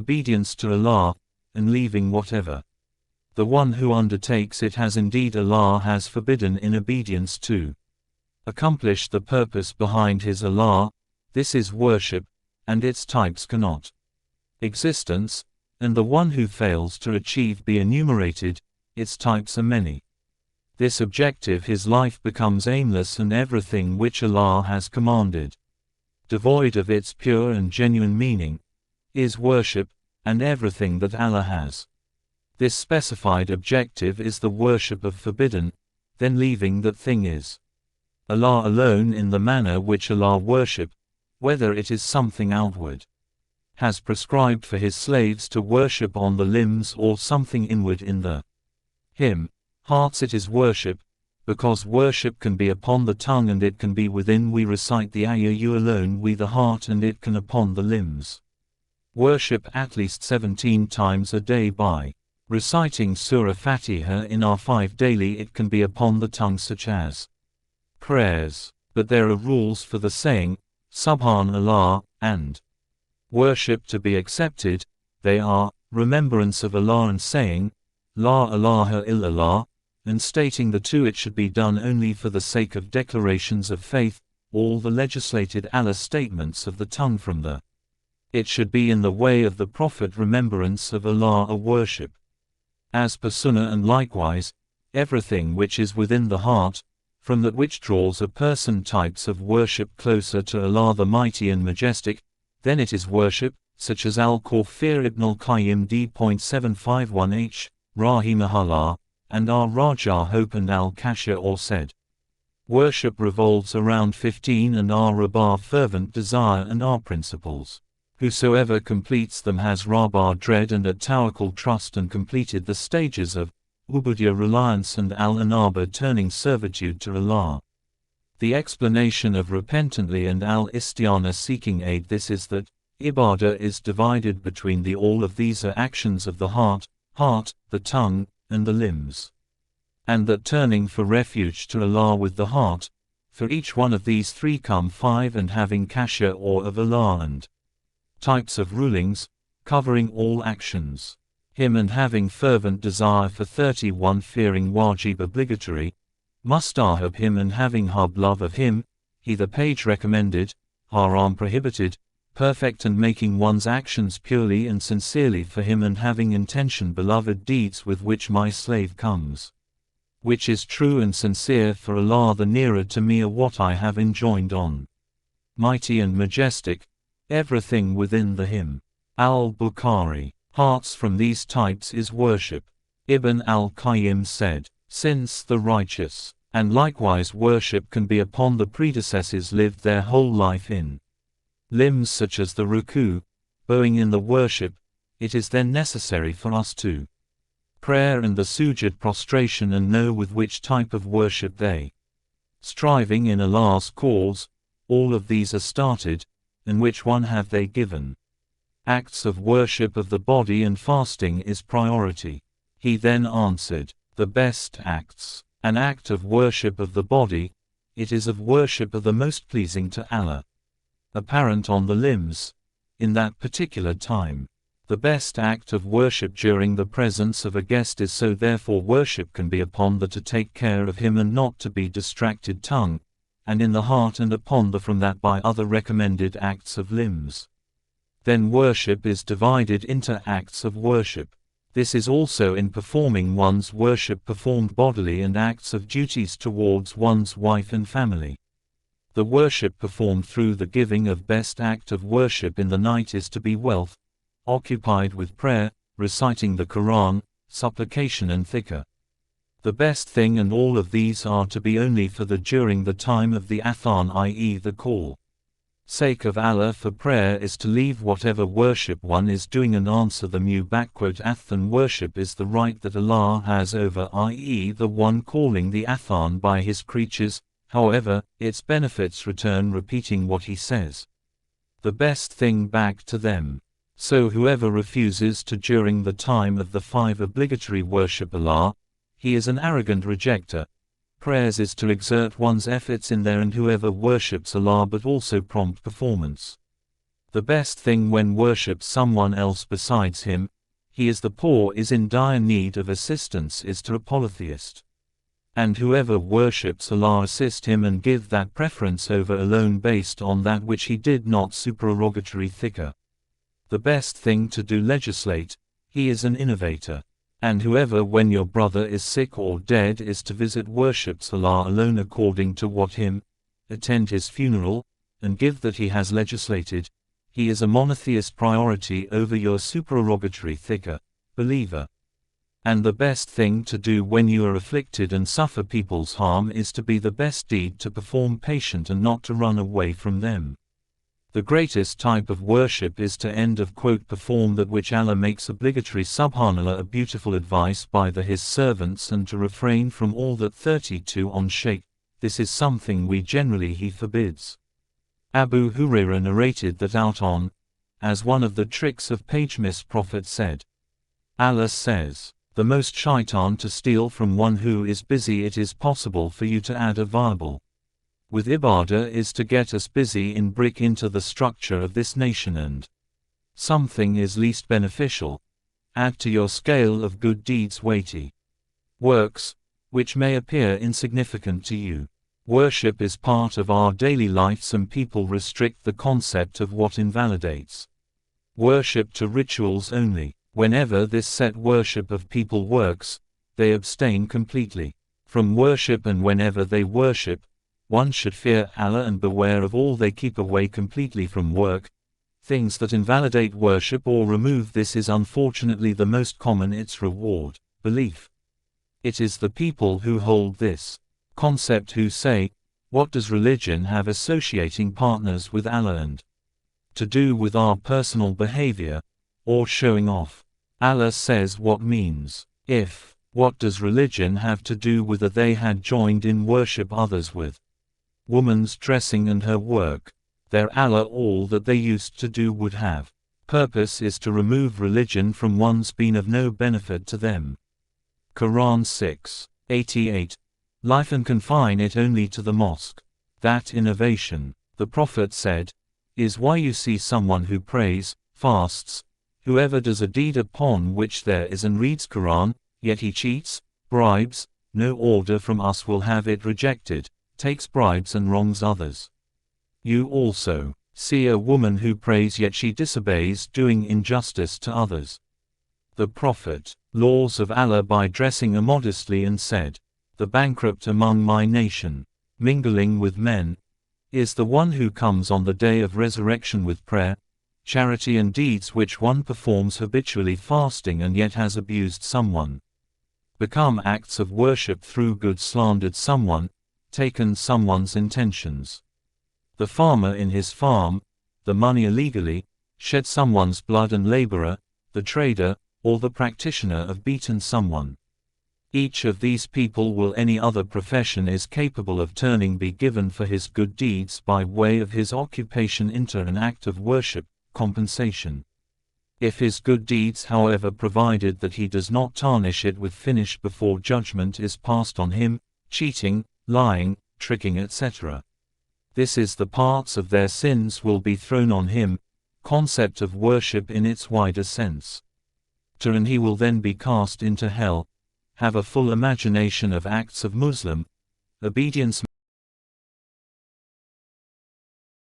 obedience to Allah, and leaving whatever the one who undertakes it has indeed Allah has forbidden in obedience to accomplish the purpose behind his Allah. This is worship, and its types cannot existence, and the one who fails to achieve be enumerated, its types are many. This objective his life becomes aimless and everything which Allah has commanded, devoid of its pure and genuine meaning, is worship, and everything that Allah has this specified objective is the worship of forbidden, then leaving that thing is Allah alone in the manner which Allah worship, whether it is something outward has prescribed for his slaves to worship on the limbs or something inward in the hearts. It is worship, because worship can be upon the tongue and it can be within. We recite the ayah you alone we the heart and it can upon the limbs. Worship at least 17 times a day by reciting Surah Fatiha in our 5 daily. It can be upon the tongue such as prayers, but there are rules for the saying, Subhanallah, and worship to be accepted. They are remembrance of Allah and saying, La ilaha illallah, and stating the two. It should be done only for the sake of declarations of faith, all the legislated Allah statements of the tongue from the it should be in the way of the Prophet. Remembrance of Allah a worship as per Sunnah, and likewise, everything which is within the heart, from that which draws a person types of worship closer to Allah the Mighty and Majestic, then it is worship, such as Al-Kafir Ibn al-Qayyim d.751h, Rahimahullah, and Ar-Raja Hope and Al-Kasha all said. Worship revolves around 15 and Ar-Rabah fervent desire and our principles. Whosoever completes them has Rabah dread and At-Tawakkul trust and completed the stages of Ubudiyya reliance and Al-Anaba turning servitude to Allah. The explanation of repentantly and Al-Istiana seeking aid. This is that Ibadah is divided between the all of these are actions of the heart, the tongue, and the limbs. And that turning for refuge to Allah with the heart, for each one of these 3 come 5 and having kasha or of Allah and types of rulings, covering all actions. Him and having fervent desire for 31 fearing wajib obligatory, mustahab him and having hub love of him, he the page recommended, haram prohibited, perfect and making one's actions purely and sincerely for him and having intention beloved deeds with which my slave comes. Which is true and sincere for Allah the nearer to me are what I have enjoined on. Mighty and Majestic, everything within the hymn. Al-Bukhari. Hearts from these types is worship. Ibn al-Qayyim said, since the righteous, and likewise worship can be upon the predecessors lived their whole life in limbs such as the ruku, bowing in the worship, it is then necessary for us to prayer and the sujud prostration and know with which type of worship they striving in Allah's cause, all of these are started, and which one have they given? Acts of worship of the body and fasting is priority. He then answered, the best acts, an act of worship of the body, it is of worship of the most pleasing to Allah. Apparent on the limbs, in that particular time. The best act of worship during the presence of a guest is so therefore worship can be upon the to take care of him and not to be distracted tongue, and in the heart and upon the from that by other recommended acts of limbs. Then worship is divided into acts of worship. This is also in performing one's worship performed bodily and acts of duties towards one's wife and family. The worship performed through the giving of best act of worship in the night is to be wealth, occupied with prayer, reciting the Quran, supplication and dhikr. The best thing and all of these are to be only for the during the time of the Athan i.e. the call. Sake of Allah for prayer is to leave whatever worship one is doing and answer the Athan worship is the right that Allah has over i.e. the one calling the Athan by his creatures, however, its benefits return repeating what he says. The best thing back to them. So whoever refuses to during the time of the 5 obligatory worship Allah, he is an arrogant rejecter. Prayers is to exert one's efforts in there and whoever worships Allah but also prompt performance. The best thing when worships someone else besides him, he is the poor is in dire need of assistance is to a polytheist. And whoever worships Allah assist him and give that preference over alone based on that which he did not supererogatory thicker. The best thing to do legislate, he is an innovator. And whoever when your brother is sick or dead is to visit worships Allah alone according to what him, attend his funeral, and give that he has legislated, he is a monotheist priority over your supererogatory thicker, believer. And the best thing to do when you are afflicted and suffer people's harm is to be the best deed to perform patient and not to run away from them. The greatest type of worship is to perform that which Allah makes obligatory. Subhanallah, a beautiful advice by His servants, and to refrain from all that. 32 on shirk. This is something we generally He forbids. Abu Hurairah narrated that as one of the tricks of Pagemiss Prophet said, Allah says, the most shaitan to steal from one who is busy. It is possible for you to add a viable with ibadah is to get us busy in brick into the structure of this nation, and something is least beneficial, add to your scale of good deeds weighty works, which may appear insignificant to you. Worship is part of our daily life. Some people restrict the concept of what invalidates worship to rituals only. Whenever this set worship of people works, they abstain completely from worship, and whenever they worship, one should fear Allah and beware of all they keep away completely from work, things that invalidate worship or remove this is unfortunately the most common. Its reward, belief. It is the people who hold this concept who say, what does religion have associating partners with Allah and to do with our personal behavior, or showing off? Allah says what means, if, what does religion have to do with that they had joined in worship others with woman's dressing and her work, their Allah all that they used to do would have. Purpose is to remove religion from one's being of no benefit to them. Quran 6:88. Life and confine it only to the mosque. That innovation, the Prophet said, is why you see someone who prays, fasts, whoever does a deed upon which there is and reads Quran, yet he cheats, bribes, no order from us will have it rejected, takes bribes and wrongs others. You also see a woman who prays yet she disobeys, doing injustice to others. The Prophet, laws of Allah by dressing immodestly, and said, the bankrupt among my nation, mingling with men, is the one who comes on the day of resurrection with prayer, charity and deeds which one performs habitually, fasting, and yet has abused someone, become acts of worship through good, slandered someone, taken someone's intentions. The farmer in his farm, the money illegally, shed someone's blood, and laborer, the trader, or the practitioner of beaten someone. Each of these people will any other profession is capable of turning be given for his good deeds by way of his occupation into an act of worship, compensation. If his good deeds, however, provided that he does not tarnish it with finish before judgment is passed on him, cheating, lying, tricking, etc. This is the parts of their sins will be thrown on him, concept of worship in its wider sense. And he will then be cast into hell, have a full imagination of acts of Muslim obedience